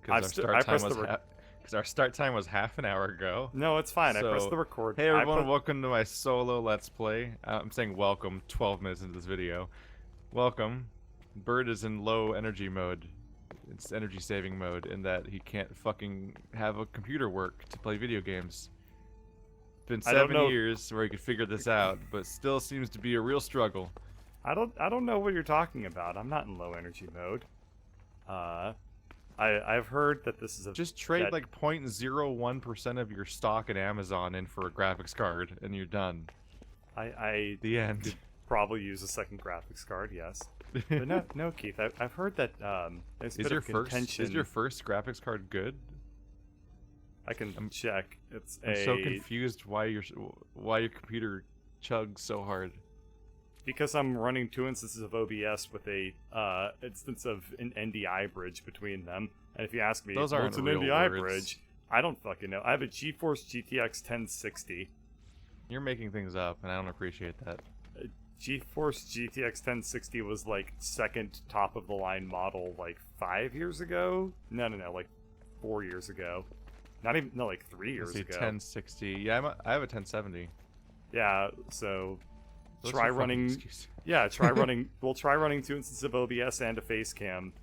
because our start time was half an hour ago. No, it's fine. I pressed So, the record. Hey everyone, welcome to my solo Let's Play. I'm saying welcome 12 minutes into this video. Welcome. Bird is in low energy mode. It's energy saving mode in that he can't fucking have a computer work to play video games. It's been 7 years where he could figure this out, but still seems to be a real struggle. I don't know what you're talking about. I'm not in low energy mode. I've heard that this is a just trade like 0.01% of your stock at Amazon in for a graphics card, and you're done. The end. Could probably use a second graphics card, yes. But no, Keith. I've heard that there's a bit of contention. Is your first graphics card good? I can check. I'm so confused why your computer chugs so hard. Because I'm running 2 instances of OBS with a instance of an NDI bridge between them. And if you ask me, those aren't what's an real NDI words. bridge? I don't fucking know. I have a GeForce GTX 1060. You're making things up, and I don't appreciate that. GeForce GTX 1060 was like second top of the line model like 5 years ago. No, like 4 years ago. Not even like 3 years ago. 1060. Yeah, I have a 1070. Yeah, so Those try are running. excuses. Yeah, try running. We'll try running 2 instances of OBS and a face cam.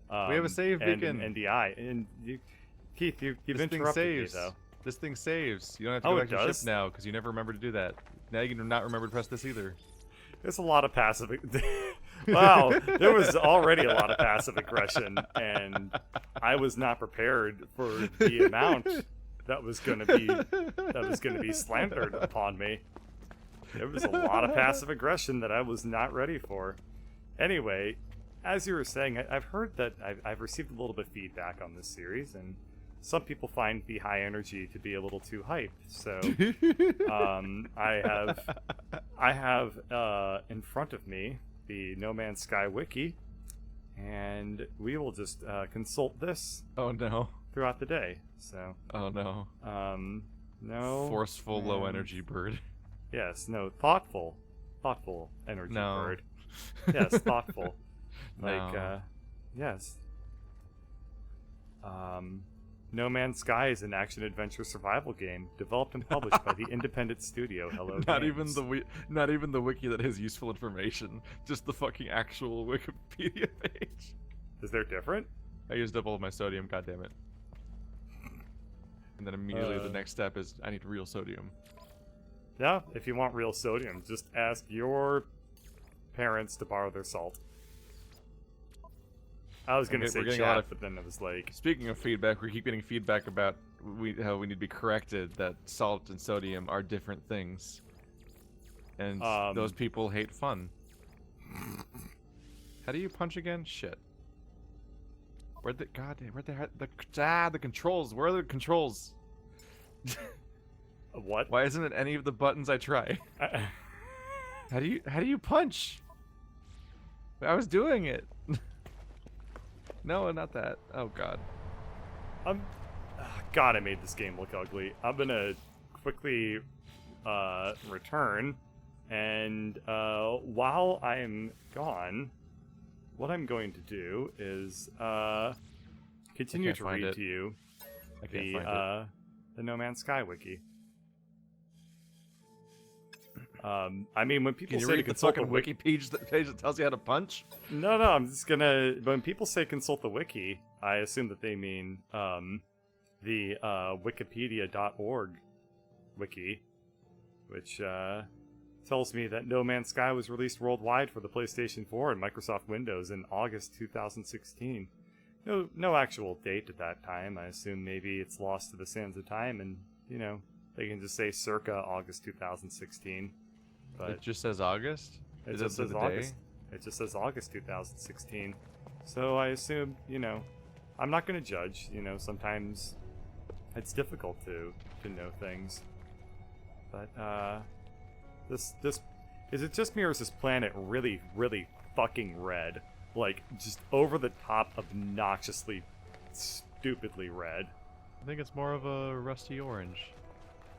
We have a save and beacon. An NDI. And Keith, you've interrupted me though. This thing saves. You don't have to go back to your ship now because you never remember to do that. Now you do not remember to press this either. There's a lot of passive. Wow, there was already a lot of passive aggression, and I was not prepared for the amount that was going to be slandered upon me. There was a lot of passive aggression that I was not ready for. Anyway, as you were saying, I've heard that I've received a little bit of feedback on this series, and some people find the high energy to be a little too hyped. So, I have in front of me the No Man's Sky wiki, and we will just consult this. Oh no! Throughout the day. So. Oh no. No. Forceful low energy bird. Yes. No. Thoughtful energy bird. Yes. Thoughtful. Like. Yes. No Man's Sky is an action-adventure survival game developed and published by the independent studio Hello Games. Not even the wiki that has useful information, just the fucking actual Wikipedia page. Is there different? I used up all of my sodium, goddammit. And then immediately the next step is I need real sodium. Yeah, if you want real sodium, just ask your parents to borrow their salt. I was gonna say chat, but then it was like... Speaking of feedback, we keep getting feedback about how we need to be corrected that salt and sodium are different things. And those people hate fun. How do you punch again? Shit. The controls? Where are the controls? What? Why isn't it any of the buttons I try? How do you punch? I was doing it. No, not that. Oh god. God, I made this game look ugly. I'm gonna quickly return, and while I'm gone, what I'm going to do is continue to read to you the No Man's Sky wiki. I mean, when people say to consult the wiki page that tells you how to punch. No, I'm just gonna. When people say consult the wiki, I assume that they mean the Wikipedia.org wiki, which tells me that No Man's Sky was released worldwide for the PlayStation 4 and Microsoft Windows in August 2016. No actual date at that time. I assume maybe it's lost to the sands of time, and they can just say circa August 2016. But it just says August? It just says August. It just says August 2016. So I assume, I'm not going to judge. Sometimes it's difficult to know things. But this is it just me, or is this planet really, really fucking red? Like, just over the top, obnoxiously, stupidly red. I think it's more of a rusty orange.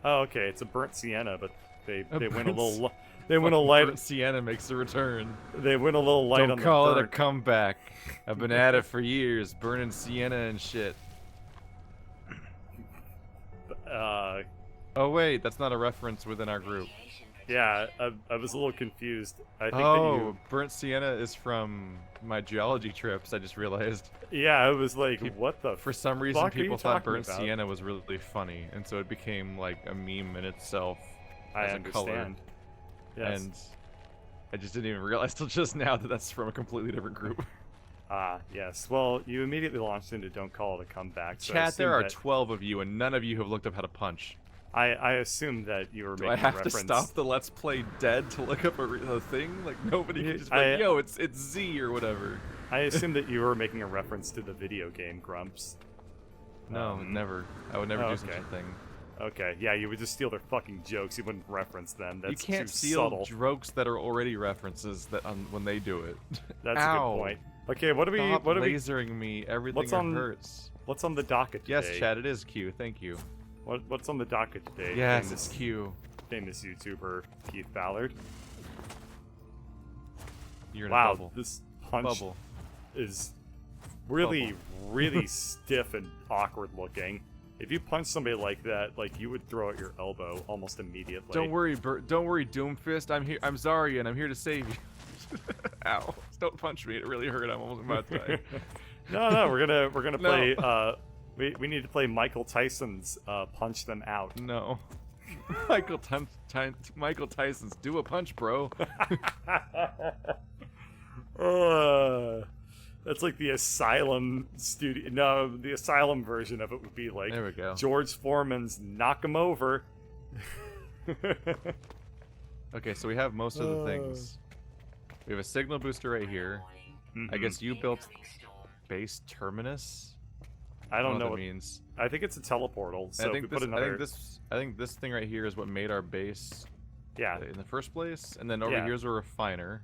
Oh, okay. It's a burnt sienna, but they went a little. They went a light. Burnt sienna makes a return. They went a little light on the Don't call it a comeback. I've been at it for years, burning sienna and shit. Oh wait, that's not a reference within our group. Yeah, I was a little confused. I think that Oh, Burnt Sienna is from my geology trips. I just realized. yeah, I was like, Peop- what the For some reason, fuck are you people thought talking Burnt about? Sienna was really funny, and so it became like a meme in itself I as a color. understand. Yes. And I just didn't even realize till just now that that's from a completely different group. Ah, yes. Well, you immediately launched into Don't Call It a Comeback. So I Chat, there assumed are that- 12 of you, and none of you have looked up how to punch. I assumed that you were Do making I have a to reference. stop the Let's Play dead to look up a thing? Like, nobody can just be I- like, yo, it's Z or whatever. I assumed that you were making a reference to the video game Grumps. No, never. I would never oh, do such okay. a thing. Okay, yeah, you would just steal their fucking jokes. You wouldn't reference them. That's You can't too steal subtle. jokes that are already references that when they do it. That's Ow. a good point. Okay, what do we? Stop What do we? lasering me. Everything What's on- hurts. What's on the docket today? Yes, chat, it is Q. Thank you. What's on the docket today? Yes, famous, it's Q. famous YouTuber Keith Ballard. You're in a Wow, bubble. this punch Bubble. is really, really stiff and awkward looking. If you punch somebody like that, like you would throw out your elbow almost immediately. Don't worry, don't worry, Doomfist. I'm here. I'm Zarya, and I'm here to save you. Ow! Don't punch me. It really hurt. I'm almost about to die. No, we're gonna No. play. We need to play Michael Tyson's Punch Them Out. No. Michael Tyson's do a punch, bro. That's like the Asylum studio. No, the Asylum version of it would be like There we go. George Foreman's Knock 'em Over. Okay, so we have most of the things. We have a signal booster right here. I guess you built base terminus. I don't know what what that means. I think it's a teleportal. So I if we think put another, I think this thing right here is what made our base yeah, in the first place, and then over Yeah. here's a refiner.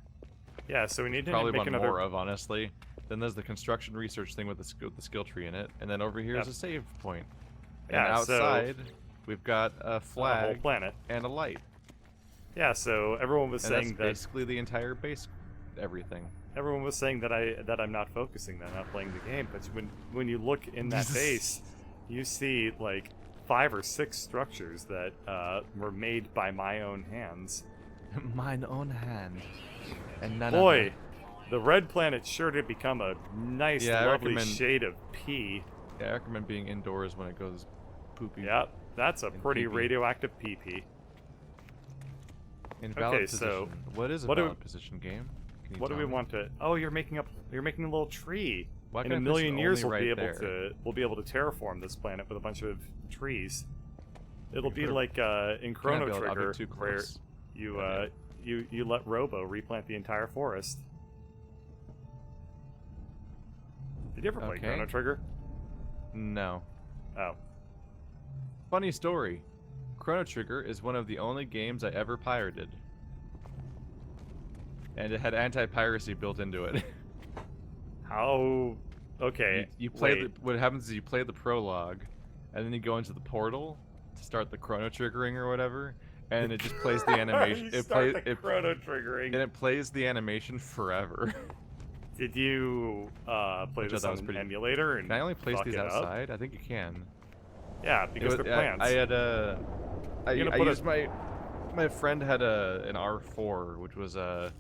yeah. So we need to Probably make one another. more of, honestly. Then there's the construction research thing with the skill tree in it, and then over here is Yep. a save point. And Yeah, so- outside, we've got a a whole flag planet. and a light. Yeah. So everyone was And that's saying that basically the entire base, everything. everyone was saying that I'm not focusing, that I'm not playing the game. But when you look in that base, you see like 5 or 6 structures that were made by my own hands. Mine own hand. And none Boy, the red planet sure did become a nice, Yeah, I lovely recommend- shade of pea. Yeah, I recommend being indoors when it goes poopy. Yep, that's a And pretty pee-pee. radioactive pee-pee. Invalid Okay, position. so What is a what do- valid position game? Can you What do tell we me? want to? Oh, you're making a little tree. Why In can't a I place million it years, only we'll right there? be able to terraform this planet with a bunch of trees. It'll can be put a- like in Can't Chrono build Trigger, object too where close. you Okay. you let Robo replant the entire forest. Did you ever play Okay. Chrono Trigger? No. Oh, Funny story. Chrono Trigger is one of the only games I ever pirated. And it had anti-piracy built into it. how? Okay. You play wait. what happens is you play the prologue, and then you go into the portal to start the chrono triggering or whatever, and it just plays the animation. You It start plays the Chrono Triggering. and it plays the animation forever. Did you play Which I this thought on was an pretty- emulator and Can I only place fuck these it up? outside? I think you can. Yeah, It because was- they're plants. I had a. I You're gonna put used my friend had an R4, which was a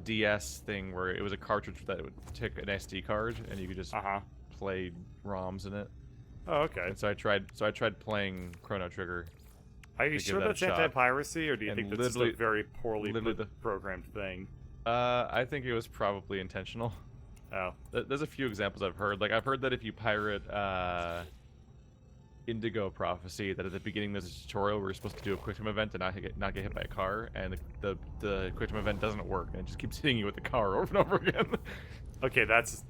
DS thing where it was a cartridge that would take an SD card and you could just Uh-huh. play ROMs in it. Oh, okay. And so I tried playing Chrono Trigger. Are you to give sure that a that's shot. anti-piracy, or do you And think that's just a literally- very poorly literally programmed thing? I think it was probably intentional. Oh, There's a few examples I've heard. Like I've heard that if you pirate Indigo Prophecy, that at the beginning there's a tutorial where you're supposed to do a quick time event and not get hit by a car, and the quick time event doesn't work, and it just keeps hitting you with the car over and over again. okay, that's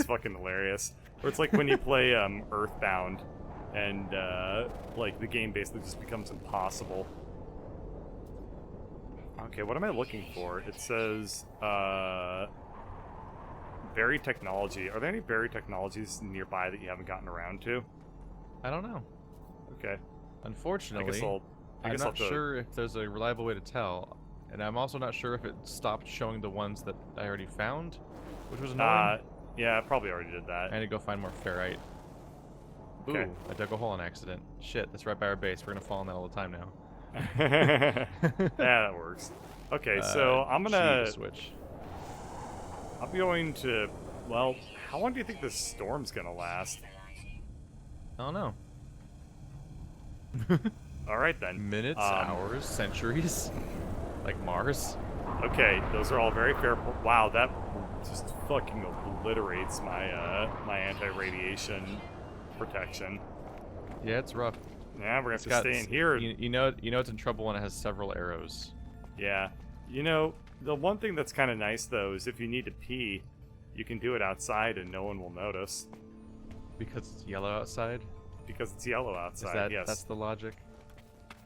fucking hilarious. Or it's like when you play Earthbound, and like the game basically just becomes impossible. Okay, what am I looking for? It says berry technology. Are there any berry technologies nearby that you haven't gotten around to? I don't know. Okay, I Unfortunately, guess I'll. I I'm guess I'll not sure if there's a reliable way to tell, and I'm also not sure if it stopped showing the ones that I already found, which was annoying. Yeah, I probably already did that. I need to go find more ferrite. Okay. Ooh, I dug a hole on accident. Shit, that's right by our base. We're gonna fall in that all the time now. Yeah, that works. Okay, so I'm gonna. Switch. I'm going to. Well, how long do you think this storm's gonna last? I don't know. All right then. Minutes, hours, centuries, like Mars. Okay, those are all very fair. Wow, that just fucking obliterates my my anti-radiation protection. Yeah, it's rough. Yeah, we're gonna have to stay in here. You know it's in trouble when it has several arrows. Yeah, you know the one thing that's kind of nice though is if you need to pee, you can do it outside and no one will notice. Because it's yellow outside. Because it's yellow outside. Is that, yes. That's the logic.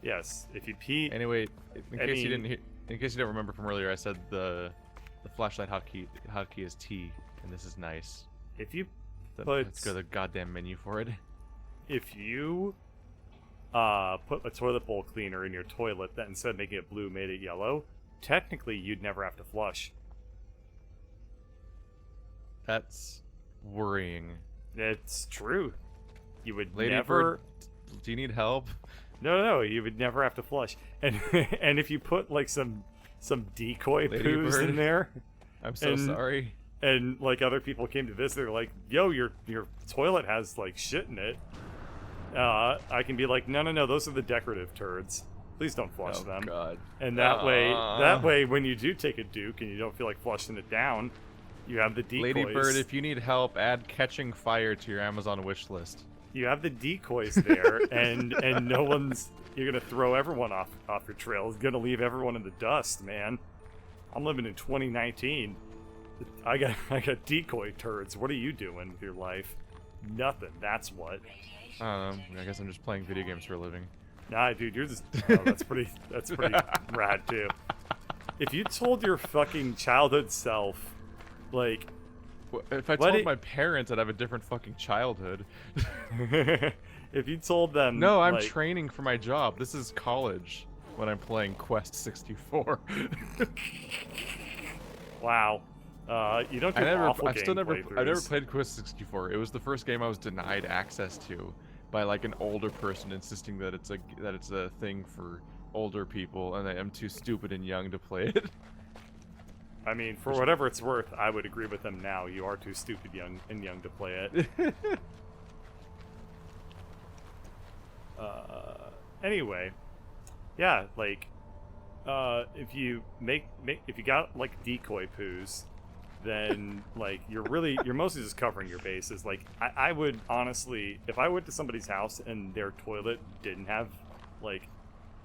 Yes. If you pee. Anyway, in case you don't remember from earlier, I said the flashlight hotkey is T, and this is nice. If you let's go to the goddamn menu for it. If you put a toilet bowl cleaner in your toilet that instead of making it blue made it yellow, technically you'd never have to flush. That's worrying. It's true. You would Lady never. Bird, do you need help? No, you would never have to flush. And and if you put like some decoy Lady poos Bird, in there, I'm so sorry. And like other people came to visit, they're like, "Yo, your toilet has like shit in it." I can be like, "No, those are the decorative turds. Please don't flush them." God. And that way, when you do take a duke and you don't feel like flushing it down, you have the decoys. Lady Bird, if you need help, add catching fire to your Amazon wish list. You have the decoys there, and no one's. You're gonna throw everyone off your trail. It's gonna leave everyone in the dust, man. I'm living in 2019. I got decoy turds. What are you doing with your life? Nothing. That's what. I guess I'm just playing video games for a living. Nah, dude, you're just. Oh, that's pretty rad too. If you told your fucking childhood self, like. If I told my parents I'd have a different fucking childhood. If you told them. No, I'm like, training for my job. This is college when I'm playing Quest 64. Wow. You don't do awful game playthroughs. I never played Quest 64. It was the first game I was denied access to by like an older person insisting that it's a thing for older people, and I am too stupid and young to play it. I mean, for whatever it's worth, I would agree with them now. You are too stupid young to play it. Anyway, yeah, like, if you if you got like decoy poos, then like you're mostly just covering your bases. Like, I would honestly, if I went to somebody's house and their toilet didn't have like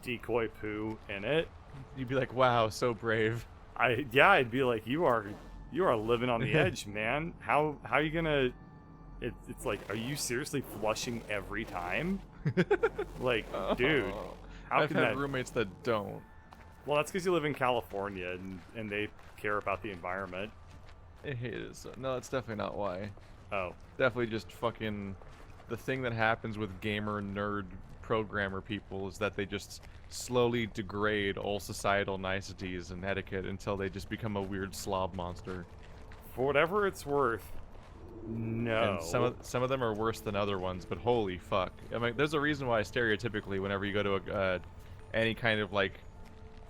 decoy poo in it, you'd be like, wow, so brave. I'd be like, you are living on the edge, man. How are you gonna? It's like, are you seriously flushing every time? Like, dude, how I've can had that? roommates that don't. Well, that's because you live in California and they care about the environment. I hate it. No, that's definitely not why. Oh, Definitely just fucking the thing that happens with gamer nerd programmer people is that they just slowly degrade all societal niceties and etiquette until they just become a weird slob monster. for whatever it's worth, no. And some of them are worse than other ones, but holy fuck. I mean, there's a reason why stereotypically whenever you go to any kind of like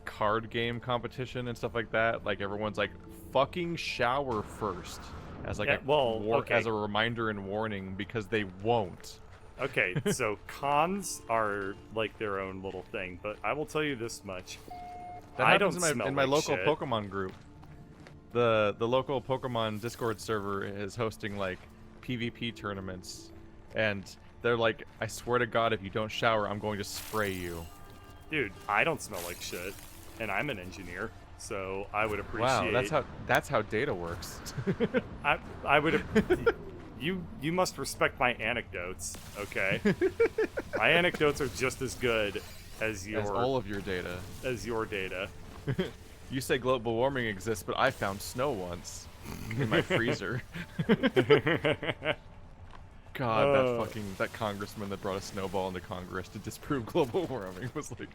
card game competition and stuff like that, like everyone's like, fucking shower first as like as a reminder and warning, because they won't. Okay, so cons are like their own little thing, but I will tell you this much. That I don't happens smell in my like local shit. Pokemon group. The local Pokemon Discord server is hosting like PvP tournaments, and they're like, I swear to God, if you don't shower, I'm going to spray you. Dude, I don't smell like shit, and I'm an engineer, so I would appreciate. Wow, that's how data works. I would. You must respect my anecdotes, okay? My anecdotes are just as good as all of your data. As your data. You say global warming exists, but I found snow once in my freezer. God, that congressman that brought a snowball into Congress to disprove global warming was like,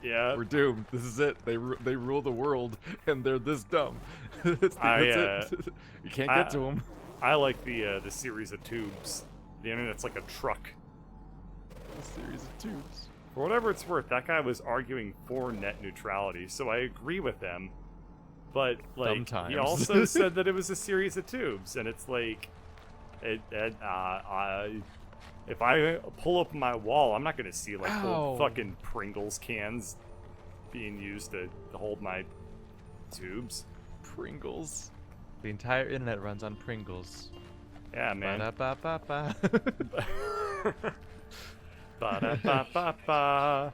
yeah, we're doomed. This is it. They rule the world, and they're this dumb. That's it. You can't get to them. I like the series of tubes. The internet's like a truck. a series of tubes. For whatever it's worth, that guy was arguing for net neutrality, so I agree with him. But like, Sometimes. he also said that it was a series of tubes, and it's like, if I pull up my wall, I'm not gonna see like Ow. old fucking Pringles cans being used to hold my tubes. Pringles. The entire internet runs on Pringles. Yeah, man. Ba-da-ba-ba-ba. Ba-da-ba-ba-ba.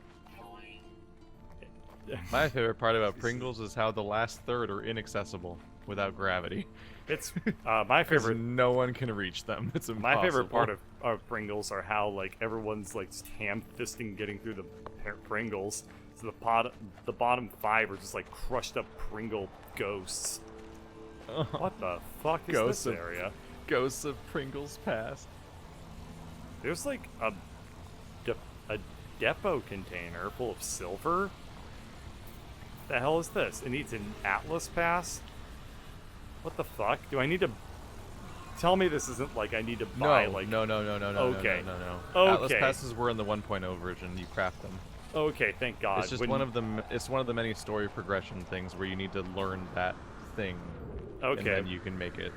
My favorite part about Pringles is how the last third are inaccessible without gravity. It's my 'Cause favorite. no one can reach them. It's impossible. My favorite part of Pringles are how like everyone's like ham-fisting getting through the Pringles. So the bottom 5 are just like crushed up Pringle ghosts. What the fuck is Ghosts this of- area? Ghosts of Pringles past. There's like a depot container full of silver. The hell is this? It needs an Atlas pass? What the fuck? Do I need to... Tell me this isn't like I need to buy like... No. Okay. No. Atlas Okay. passes were in the 1.0 version. You craft them. Okay, thank God. It's just one of the. It's one of the many story progression things where you need to learn that thing. Okay. And then you can make it.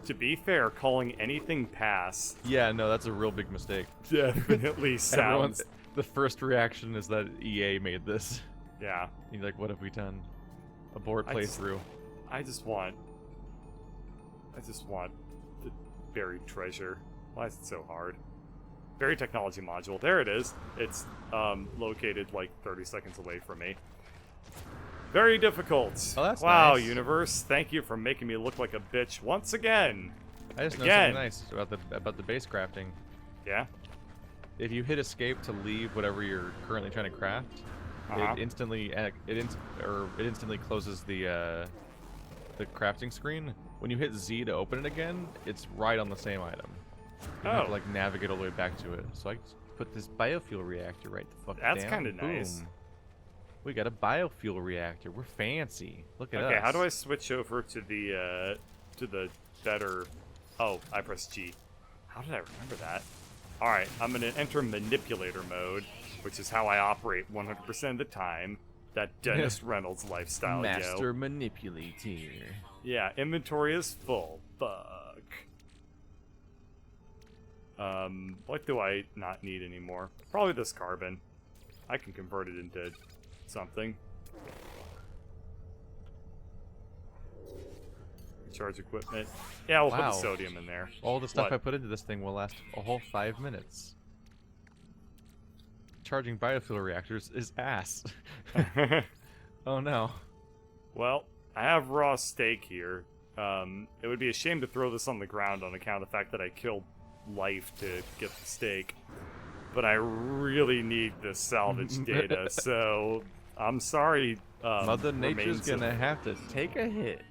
To be fair, calling anything pass Yeah, no, that's a real big mistake. definitely sounds... The first reaction is that EA made this. Yeah. You're like, what have we done? Abort I just- playthrough. I just want the buried treasure. Why is it so hard? Buried technology module. There it is. It's located like 30 seconds away from me. Very difficult. Oh, that's wow, nice. universe. Thank you for making me look like a bitch once again. I just know Again. something nice about the base crafting. Yeah. If you hit escape to leave whatever you're currently trying to craft, Uh-huh. it instantly closes the crafting screen. When you hit Z to open it again, it's right on the same item. You have to Oh. like navigate all the way back to it. So I just put this biofuel reactor right the fuck That's down. kinda nice. Boom. We got a biofuel reactor. We're fancy. Look at us. Okay, how do I switch over to the better... Oh, I press G. How did I remember that? Alright, I'm going to enter manipulator mode, which is how I operate 100% of the time. That Dennis Reynolds lifestyle, Master yo. manipulator. Yeah, inventory is full. Fuck. What do I not need anymore? Probably this carbon. I can convert it into something. Recharge equipment. Yeah, we'll put Wow. the sodium in there. All the stuff What? I put into this thing will last a whole 5 minutes. Charging biofuel reactors is ass. Oh no. Well, I have raw steak here. It would be a shame to throw this on the ground on account of the fact that I killed life to get the steak. But I really need the salvage data, so I'm sorry. Mother Nature's remains of- gonna have to take a hit.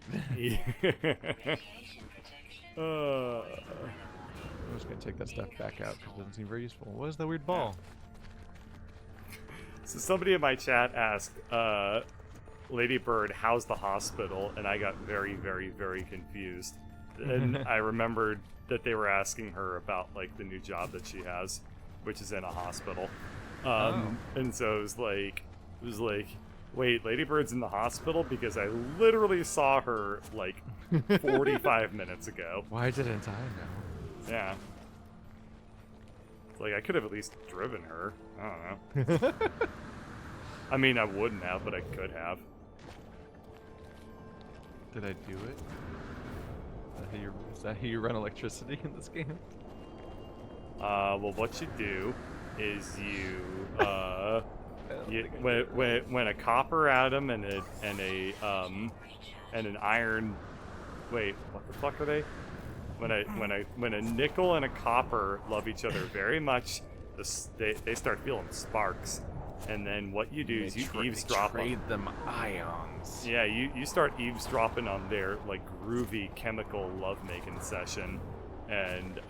uh, I'm just gonna take that stuff back out because it doesn't seem very useful. What is that weird ball? so somebody in my chat asked, Lady Bird, how's the hospital? And I got very, very, very confused. And I remembered that they were asking her about like the new job that she has, which is in a hospital. And so it was like, wait, Lady Bird's in the hospital? Because I literally saw her like 45 minutes ago. Why didn't I know? Yeah. Like, I could have at least driven her. I don't know. I mean, I wouldn't have, but I could have. Did I do it? Is that how you run electricity in this game? Well, what you do is when a copper atom and an iron, wait, what the fuck are they? When a nickel and a copper love each other very much, they start feeling sparks, and then what you do is you eavesdrop. Trade them ions. Yeah, you start eavesdropping on their like groovy chemical lovemaking session, and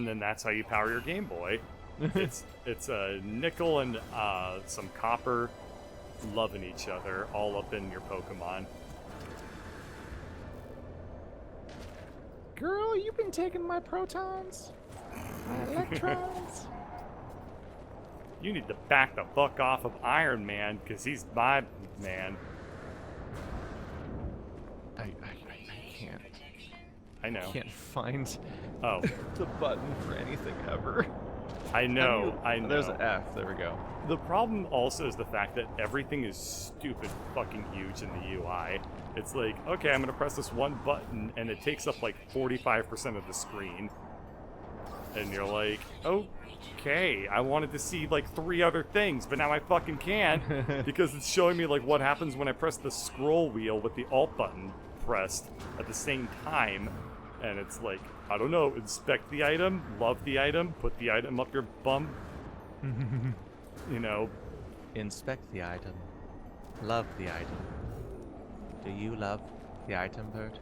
then that's how you power your Game Boy. It's a nickel and some copper loving each other all up in your Pokemon. Girl, you been taking my protons? Electrons. You need to back the fuck off of Iron Man, because he's my man. I can't. I know. Can't find Oh, the button for anything ever. I know, How do you- I know. There's an F. There we go. The problem also is the fact that everything is stupid fucking huge in the UI. It's like, okay, I'm gonna press this one button, and it takes up like 45% of the screen. And you're like, okay, I wanted to see like 3 other things, but now I fucking can't because it's showing me like what happens when I press the scroll wheel with the Alt button pressed at the same time. And it's like, I don't know, inspect the item, love the item, put the item up your bum. You know. Inspect the item. Love the item. Do you love the item, Bird?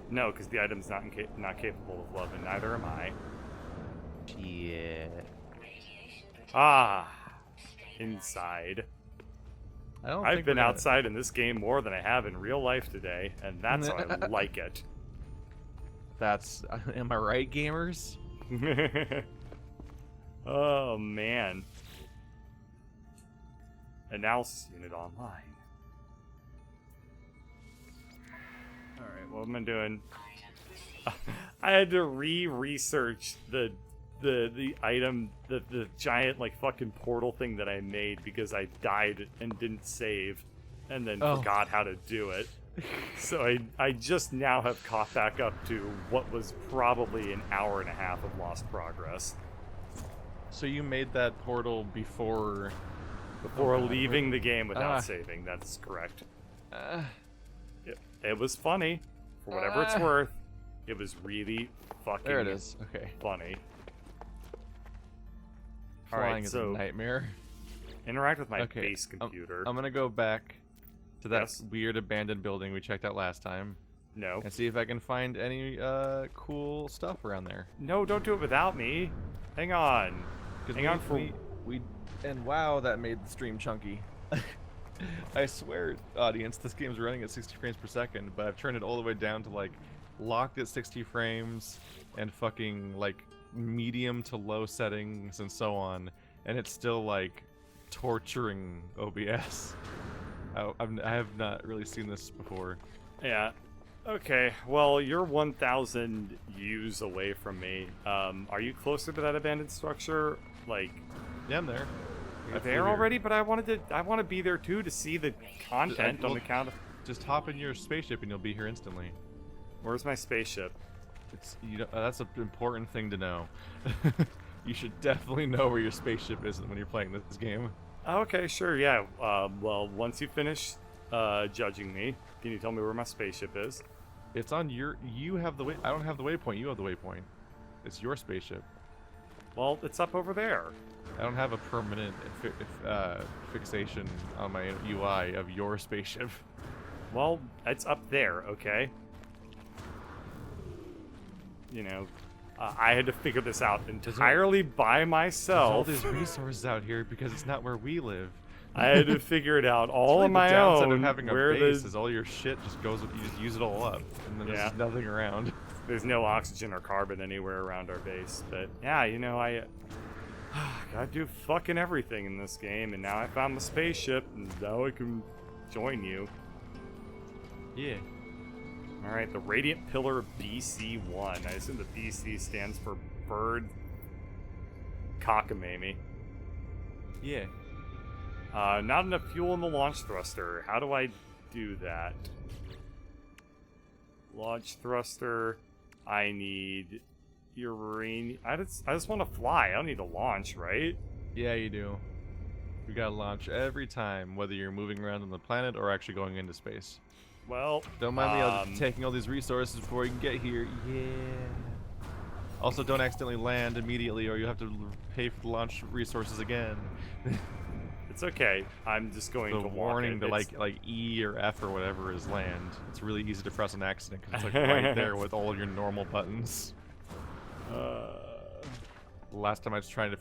No, because the item's not not capable of love, and neither am I. Yeah. Ah, inside. I've I've been outside in this game more than I have in real life today, and that's how I like it. That's. Am I right, gamers? Oh, man. Analysis unit online. Alright, what am I doing? I had to re-research the item, the giant, like, fucking portal thing that I made because I died and didn't save and then forgot how to do it. So I just now have caught back up to what was probably an hour and a half of lost progress. So you made that portal before Leaving the game without saving, that's correct. It was funny. For whatever it's worth, it was really fucking there it is. Okay. funny. Flying Alright, is so a nightmare. interact with my base computer. I'm gonna go back to that Yes. weird abandoned building we checked out last time No. and see if I can find any cool stuff around there. No, don't do it without me. Hang on. Hang on for... we and wow, that made the stream chunky. I swear, audience, this game's running at 60 frames per second, but I've turned it all the way down to like locked at 60 frames and fucking like medium to low settings and so on, and it's still like torturing OBS. I have not really seen this before. Yeah. Okay, well, you're 1,000 U's away from me. Are you closer to that abandoned structure? Like... Yeah, I'm there. Are there already? But I want to be there too to see the content on the count of... Just hop in your spaceship and you'll be here instantly. Where's my spaceship? It's that's an important thing to know. You should definitely know where your spaceship is when you're playing this game. Okay, sure, yeah. Well, once you finish judging me, can you tell me where my spaceship is? It's on your... You have the way... I don't have the waypoint. You have the waypoint. It's your spaceship. Well, it's up over there. I don't have a permanent fixation on my UI of your spaceship. Well, it's up there, okay? You know, I had to figure this out entirely by myself. There's all these resources out here because it's not where we live. I had to figure it out all Really on my the downside own. of having a where base is all your shit just goes... You just use it all up. And then Yeah. there's nothing around. There's no oxygen or carbon anywhere around our base. But yeah, you know, I gotta do fucking everything in this game, and now I found the spaceship, and now I can join you. Yeah. Alright, the Radiant Pillar BC-1. I assume the BC stands for Bird Cockamamie. Yeah. Not enough fuel in the launch thruster. How do I do that? Launch thruster. I need uranium. I just want to fly. I don't need to launch, right? Yeah, you do. You gotta launch every time, whether you're moving around on the planet or actually going into space. Well, Don't mind me taking all these resources before you can get here. Yeah. Also, don't accidentally land immediately, or you'll have to pay for the launch resources again. it's okay. I'm just going The to walk warning it. to like E or F or whatever is land. It's really easy to press an accident because it's like right there with all your normal buttons. The last time I was trying to